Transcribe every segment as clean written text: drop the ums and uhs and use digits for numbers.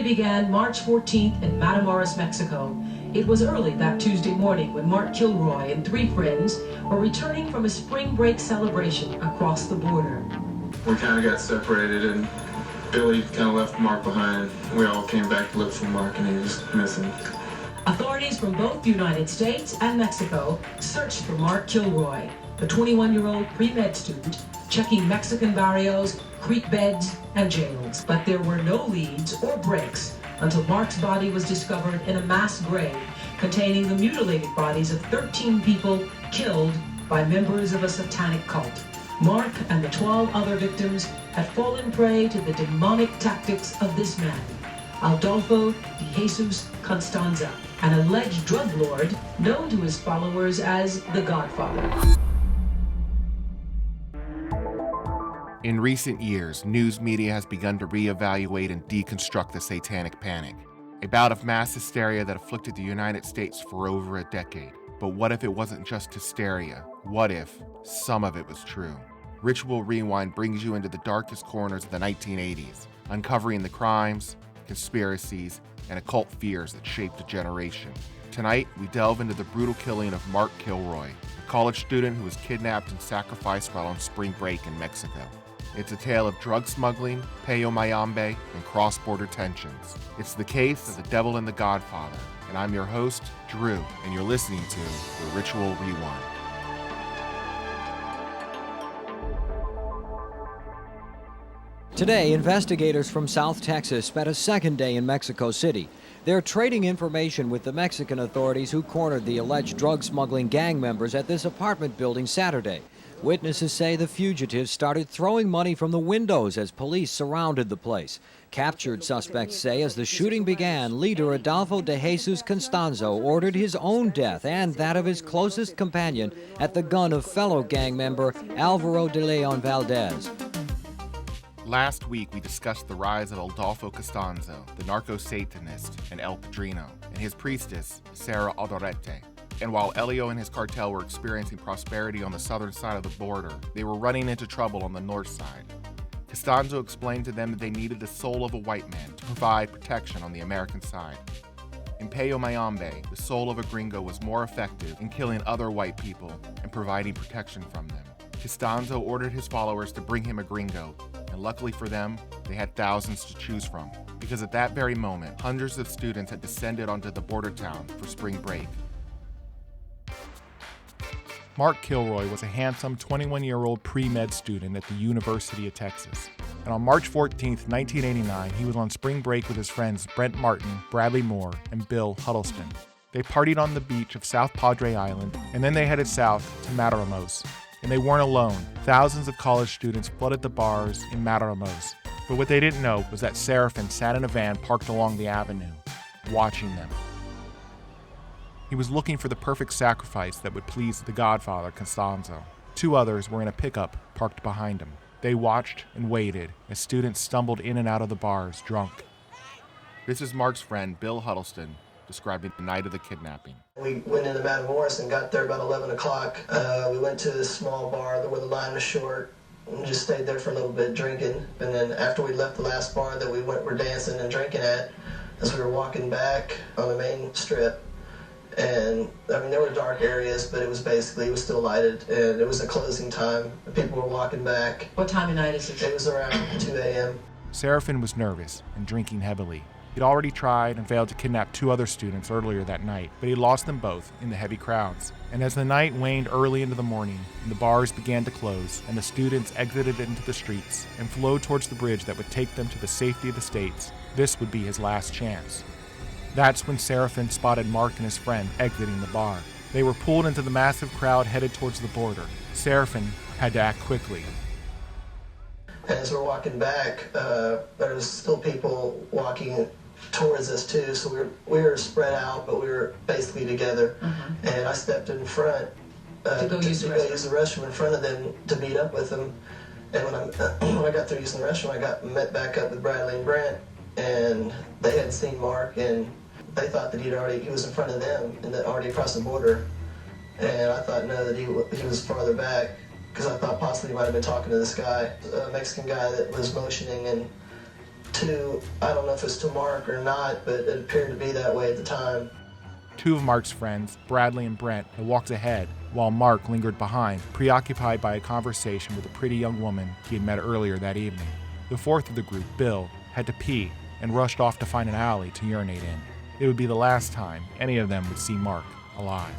story began March 14th in Matamoros, Mexico. It was early that Tuesday morning when Mark Kilroy and 3 friends were returning from a spring break celebration across the border. We kind of got separated and Billy kind of left Mark behind. We all came back to look for Mark and he was missing. Authorities from both the United States and Mexico searched for Mark Kilroy, the 21-year-old pre-med student, checking Mexican barrios, creek beds, and jails. But there were no leads or breaks until Mark's body was discovered in a mass grave containing the mutilated bodies of 13 people killed by members of a satanic cult. Mark and the 12 other victims had fallen prey to the demonic tactics of this man, Adolfo de Jesus Constanzo, an alleged drug lord known to his followers as the Godfather. In recent years, news media has begun to reevaluate and deconstruct the satanic panic, a bout of mass hysteria that afflicted the United States for over a decade. But what if it wasn't just hysteria? What if some of it was true? Ritual Rewind brings you into the darkest corners of the 1980s, uncovering the crimes, conspiracies, and occult fears that shaped a generation. Tonight, we delve into the brutal killing of Mark Kilroy, a college student who was kidnapped and sacrificed while on spring break in Mexico. It's a tale of drug smuggling, peyo mayambe, and cross-border tensions. It's the case of the devil and the Godfather, and I'm your host, Drew, and you're listening to The Ritual Rewind. Today, investigators from South Texas spent a second day in Mexico City. They're trading information with the Mexican authorities who cornered the alleged drug smuggling gang members at this apartment building Saturday. Witnesses say the fugitives started throwing money from the windows as police surrounded the place. Captured suspects say as the shooting began, leader Adolfo de Jesus Constanzo ordered his own death and that of his closest companion at the gun of fellow gang member Alvaro de Leon Valdez. Last week, we discussed the rise of Adolfo Constanzo, the narco-satanist and El Padrino, and his priestess, Sara Aldrete. And while Elio and his cartel were experiencing prosperity on the southern side of the border, they were running into trouble on the north side. Constanzo explained to them that they needed the soul of a white man to provide protection on the American side. In peyo mayambe, the soul of a gringo was more effective in killing other white people and providing protection from them. Constanzo ordered his followers to bring him a gringo, and luckily for them, they had thousands to choose from, because at that very moment, hundreds of students had descended onto the border town for spring break. Mark Kilroy was a handsome 21-year-old pre-med student at the University of Texas. And on March 14, 1989, he was on spring break with his friends Brent Martin, Bradley Moore, and Bill Huddleston. They partied on the beach of South Padre Island, and then they headed south to Matamoros. And they weren't alone. Thousands of college students flooded the bars in Matamoros. But what they didn't know was that Seraphin sat in a van parked along the avenue, watching them. He was looking for the perfect sacrifice that would please the Godfather, Constanzo. 2 others were in a pickup parked behind him. They watched and waited as students stumbled in and out of the bars, drunk. This is Mark's friend, Bill Huddleston, describing the night of the kidnapping. We went into Matamoros and got there about 11 o'clock. We went to this small bar where the line was short and just stayed there for a little bit drinking. And then after we left the last bar that we were dancing and drinking at, as we were walking back on the main strip, and I mean there were dark areas, but it was still lighted, and it was a closing time. People were walking back. What time of night is it? It was around 2 a.m. Seraphin was nervous and drinking heavily. He'd already tried and failed to kidnap 2 other students earlier that night, but he lost them both in the heavy crowds. And as the night waned early into the morning, and the bars began to close, and the students exited into the streets and flowed towards the bridge that would take them to the safety of the States, this would be his last chance. That's when Seraphin spotted Mark and his friend exiting the bar. They were pulled into the massive crowd headed towards the border. Seraphin had to act quickly. As we're walking back, there was still people walking towards us too, so we were spread out, but we were basically together. And I stepped in front to go use the restroom in front of them to meet up with them. And when I got through using the restroom, I met back up with Bradley and Brent, and they had seen Mark, and they thought that he was in front of them and that already across the border. And I thought that he was farther back, because I thought possibly he might have been talking to this guy, a Mexican guy that was motioning and to, I don't know if it's to Mark or not, but it appeared to be that way at the time. Two of Mark's friends, Bradley and Brent, had walked ahead, while Mark lingered behind, preoccupied by a conversation with a pretty young woman he had met earlier that evening. The fourth of the group, Bill, had to pee and rushed off to find an alley to urinate in. It would be the last time any of them would see Mark alive.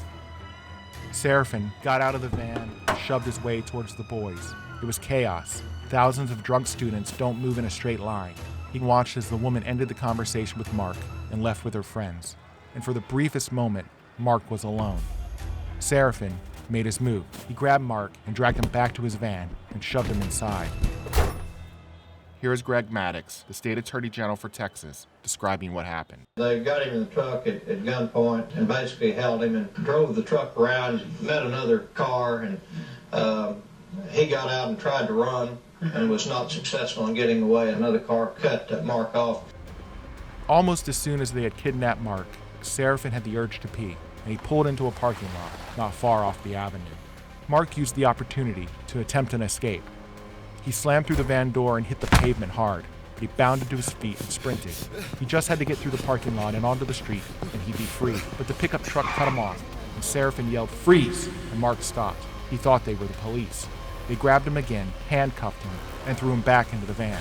Seraphin got out of the van and shoved his way towards the boys. It was chaos. Thousands of drunk students don't move in a straight line. He watched as the woman ended the conversation with Mark and left with her friends. And for the briefest moment, Mark was alone. Seraphin made his move. He grabbed Mark and dragged him back to his van and shoved him inside. Here is Greg Maddox, the State Attorney General for Texas, describing what happened. They got him in the truck at gunpoint and basically held him and drove the truck around, met another car, and he got out and tried to run and was not successful in getting away. Another car cut Mark off. Almost as soon as they had kidnapped Mark, Seraphin had the urge to pee, and he pulled into a parking lot not far off the avenue. Mark used the opportunity to attempt an escape. He slammed through the van door and hit the pavement hard, but he bounded to his feet and sprinted. He just had to get through the parking lot and onto the street, and he'd be free. But the pickup truck cut him off, and Seraphin yelled, "Freeze!" and Mark stopped. He thought they were the police. They grabbed him again, handcuffed him, and threw him back into the van.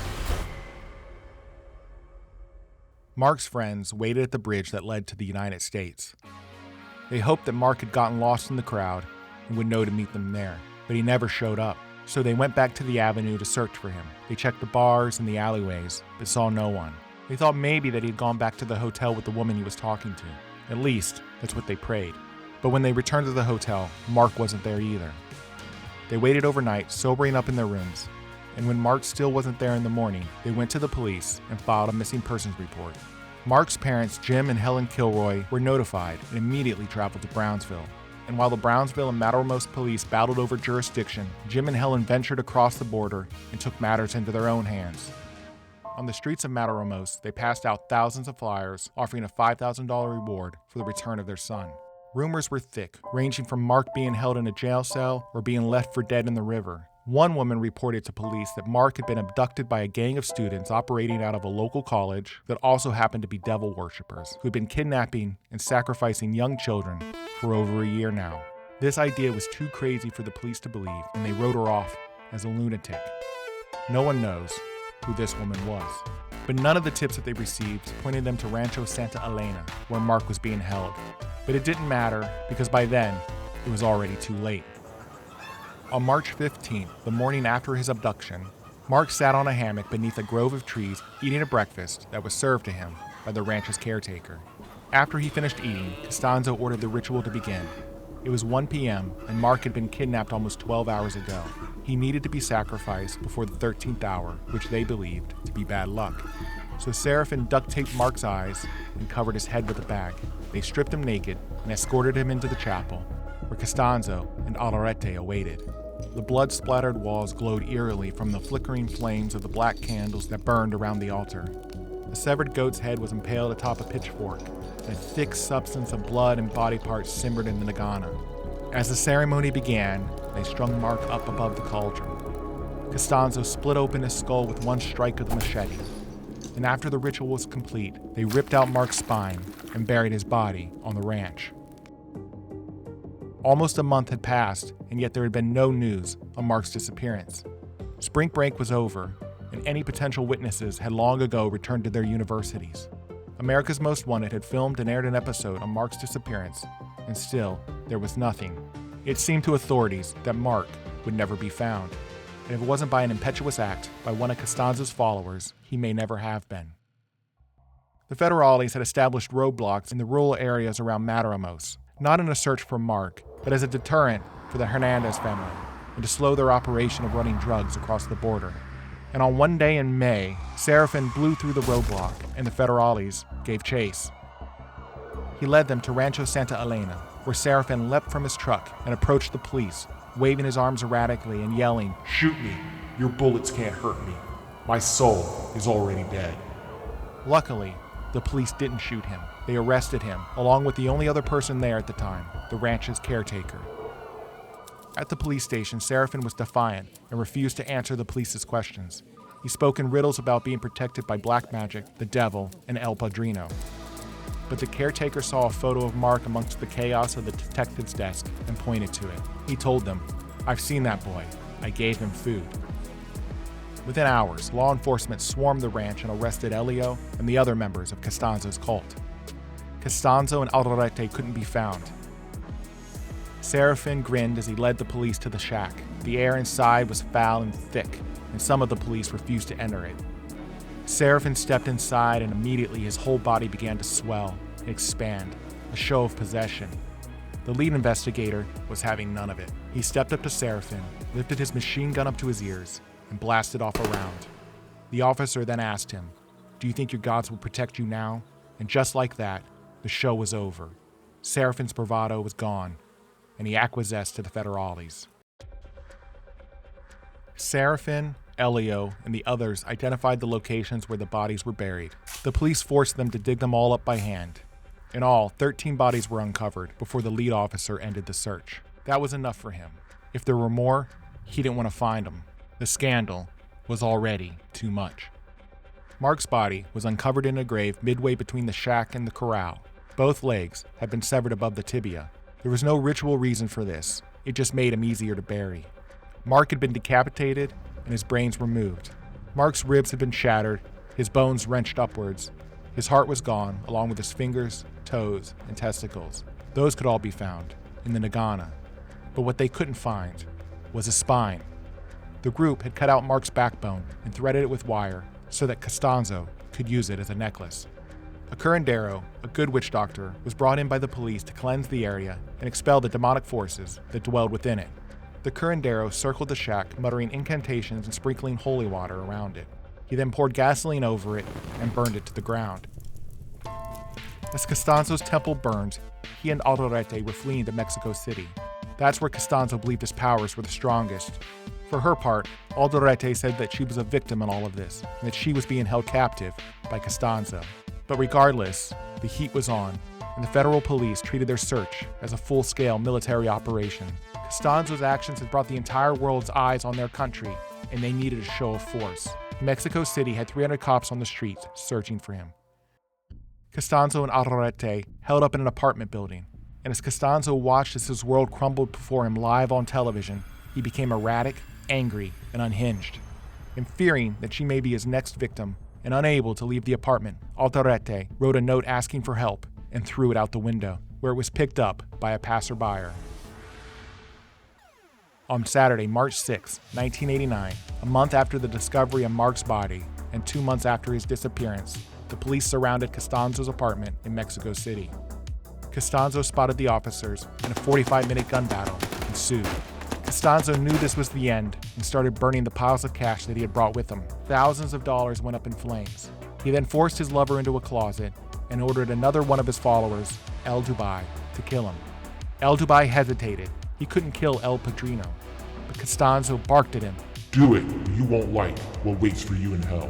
Mark's friends waited at the bridge that led to the United States. They hoped that Mark had gotten lost in the crowd and would know to meet them there, but he never showed up. So they went back to the avenue to search for him. They checked the bars and the alleyways, but saw no one. They thought maybe that he'd gone back to the hotel with the woman he was talking to. At least, that's what they prayed. But when they returned to the hotel, Mark wasn't there either. They waited overnight, sobering up in their rooms, and when Mark still wasn't there in the morning, they went to the police and filed a missing persons report. Mark's parents, Jim and Helen Kilroy, were notified and immediately traveled to Brownsville. And while the Brownsville and Matamoros police battled over jurisdiction, Jim and Helen ventured across the border and took matters into their own hands. On the streets of Matamoros, they passed out thousands of flyers offering a $5,000 reward for the return of their son. Rumors were thick, ranging from Mark being held in a jail cell or being left for dead in the river. One woman reported to police that Mark had been abducted by a gang of students operating out of a local college that also happened to be devil worshippers, who had been kidnapping and sacrificing young children for over a year now. This idea was too crazy for the police to believe, and they wrote her off as a lunatic. No one knows who this woman was, but none of the tips that they received pointed them to Rancho Santa Elena, where Mark was being held. But it didn't matter, because by then, it was already too late. On March 15th, the morning after his abduction, Mark sat on a hammock beneath a grove of trees eating a breakfast that was served to him by the ranch's caretaker. After he finished eating, Constanzo ordered the ritual to begin. It was 1 p.m., and Mark had been kidnapped almost 12 hours ago. He needed to be sacrificed before the 13th hour, which they believed to be bad luck. So Seraphin duct-taped Mark's eyes and covered his head with a bag. They stripped him naked and escorted him into the chapel, where Constanzo and Aldrete awaited. The blood-splattered walls glowed eerily from the flickering flames of the black candles that burned around the altar. A severed goat's head was impaled atop a pitchfork, and a thick substance of blood and body parts simmered in the nganga. As the ceremony began, they strung Mark up above the cauldron. Constanzo split open his skull with one strike of the machete, and after the ritual was complete, they ripped out Mark's spine and buried his body on the ranch. Almost a month had passed, and yet there had been no news on Mark's disappearance. Spring break was over, and any potential witnesses had long ago returned to their universities. America's Most Wanted had filmed and aired an episode on Mark's disappearance, and still, there was nothing. It seemed to authorities that Mark would never be found, and if it wasn't by an impetuous act by one of Constanzo's followers, he may never have been. The federales had established roadblocks in the rural areas around Matamoros, not in a search for Mark, but as a deterrent for the Hernandez family, and to slow their operation of running drugs across the border. And on one day in May, Seraphin blew through the roadblock, and the federales gave chase. He led them to Rancho Santa Elena, where Seraphin leapt from his truck and approached the police, waving his arms erratically and yelling, "Shoot me! Your bullets can't hurt me. My soul is already dead." Luckily, the police didn't shoot him. They arrested him, along with the only other person there at the time, the ranch's caretaker. At the police station, Seraphin was defiant and refused to answer the police's questions. He spoke in riddles about being protected by black magic, the devil, and El Padrino. But the caretaker saw a photo of Mark amongst the chaos of the detective's desk and pointed to it. He told them, "I've seen that boy. I gave him food." Within hours, law enforcement swarmed the ranch and arrested Elio and the other members of Constanzo's cult. Constanzo and Aldrete couldn't be found. Serafin grinned as he led the police to the shack. The air inside was foul and thick, and some of the police refused to enter it. Serafin stepped inside, and immediately his whole body began to swell and expand, a show of possession. The lead investigator was having none of it. He stepped up to Serafin, lifted his machine gun up to his ears, and blasted off a round. The officer then asked him, "Do you think your gods will protect you now?" And just like that, the show was over. Serafin's bravado was gone, and he acquiesced to the federales. Serafin, Elio, and the others identified the locations where the bodies were buried. The police forced them to dig them all up by hand. In all, 13 bodies were uncovered before the lead officer ended the search. That was enough for him. If there were more, he didn't want to find them. The scandal was already too much. Mark's body was uncovered in a grave midway between the shack and the corral. Both legs had been severed above the tibia. There was no ritual reason for this. It just made him easier to bury. Mark had been decapitated and his brains removed. Mark's ribs had been shattered, his bones wrenched upwards. His heart was gone, along with his fingers, toes, and testicles. Those could all be found in the nganga. But what they couldn't find was his spine. The group had cut out Mark's backbone and threaded it with wire so that Constanzo could use it as a necklace. A curandero, a good witch doctor, was brought in by the police to cleanse the area and expel the demonic forces that dwelled within it. The curandero circled the shack, muttering incantations and sprinkling holy water around it. He then poured gasoline over it and burned it to the ground. As Constanzo's temple burned, he and Aldrete were fleeing to Mexico City. That's where Constanzo believed his powers were the strongest. For her part, Aldrete said that she was a victim in all of this, and that she was being held captive by Constanzo. But regardless, the heat was on, and the federal police treated their search as a full-scale military operation. Constanzo's actions had brought the entire world's eyes on their country, and they needed a show of force. Mexico City had 300 cops on the streets searching for him. Constanzo and Aldrete held up in an apartment building, and as Constanzo watched as his world crumbled before him live on television, he became erratic, angry, and unhinged. And fearing that she may be his next victim, and unable to leave the apartment, Aldrete wrote a note asking for help and threw it out the window, where it was picked up by a passerby. On Saturday, March 6, 1989, a month after the discovery of Mark's body and 2 months after his disappearance, the police surrounded Constanzo's apartment in Mexico City. Constanzo spotted the officers, and a 45-minute gun battle ensued. Constanzo knew this was the end and started burning the piles of cash that he had brought with him. Thousands of dollars went up in flames. He then forced his lover into a closet and ordered another one of his followers, El Dubai, to kill him. El Dubai hesitated. He couldn't kill El Padrino. But Constanzo barked at him. Do it, or you won't like what waits for you in hell.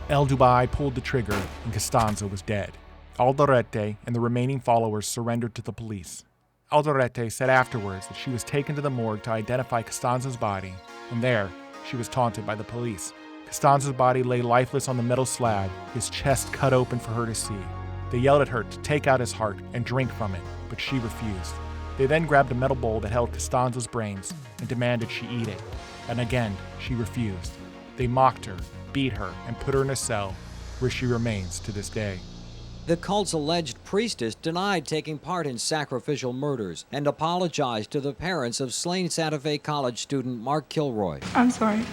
El Dubai pulled the trigger, and Constanzo was dead. Aldrete and the remaining followers surrendered to the police. Aldrete said afterwards that she was taken to the morgue to identify Constanzo's body, and there, she was taunted by the police. Constanzo's body lay lifeless on the metal slab, his chest cut open for her to see. They yelled at her to take out his heart and drink from it, but she refused. They then grabbed a metal bowl that held Constanzo's brains and demanded she eat it, and again, she refused. They mocked her, beat her, and put her in a cell, where she remains to this day. The cult's alleged priestess denied taking part in sacrificial murders and apologized to the parents of slain Santa Fe College student Mark Kilroy. I'm sorry.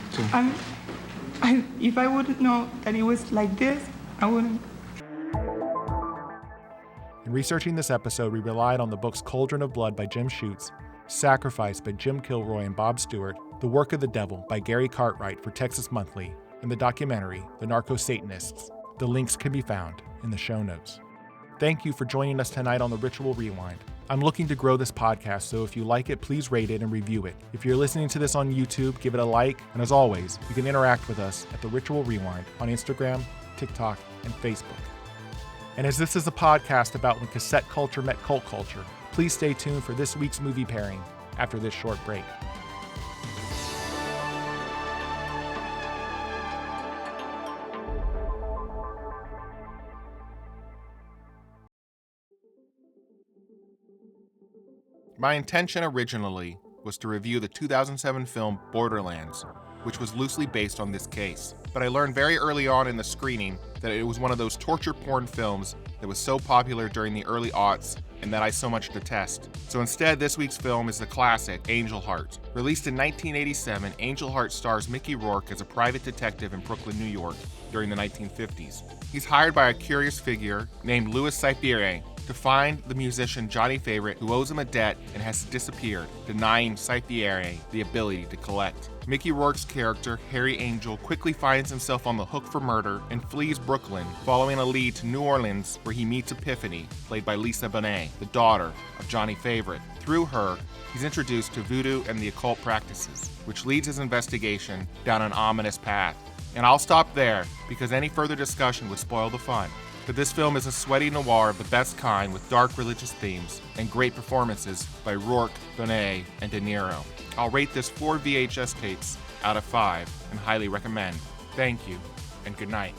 If I wouldn't know that it was like this, I wouldn't. In researching this episode, we relied on the books Cauldron of Blood by Jim Schutz, Sacrifice by Jim Kilroy and Bob Stewart, The Work of the Devil by Gary Cartwright for Texas Monthly, and the documentary, The Narco-Satanists. The links can be found in the show notes. Thank you for joining us tonight on The Ritual Rewind. I'm looking to grow this podcast, so if you like it, please rate it and review it. If you're listening to this on YouTube, give it a like, and as always, you can interact with us at The Ritual Rewind on Instagram, TikTok, and Facebook. And as this is a podcast about when cassette culture met cult culture, please stay tuned for this week's movie pairing after this short break. My intention originally was to review the 2007 film Borderlands, which was loosely based on this case. But I learned very early on in the screening that it was one of those torture porn films that was so popular during the early aughts and that I so much detest. So instead, this week's film is the classic Angel Heart. Released in 1987, Angel Heart stars Mickey Rourke as a private detective in Brooklyn, New York during the 1950s. He's hired by a curious figure named Louis Cypire to find the musician Johnny Favorite, who owes him a debt and has disappeared, denying Cypire the ability to collect. Mickey Rourke's character, Harry Angel, quickly finds himself on the hook for murder and flees Brooklyn, following a lead to New Orleans, where he meets Epiphany, played by Lisa Bonet, the daughter of Johnny Favorite. Through her, he's introduced to voodoo and the occult practices, which leads his investigation down an ominous path. And I'll stop there, because any further discussion would spoil the fun. But this film is a sweaty noir of the best kind, with dark religious themes and great performances by Rourke, Bonet, and De Niro. I'll rate this 4 VHS tapes out of 5 and highly recommend. Thank you, and good night.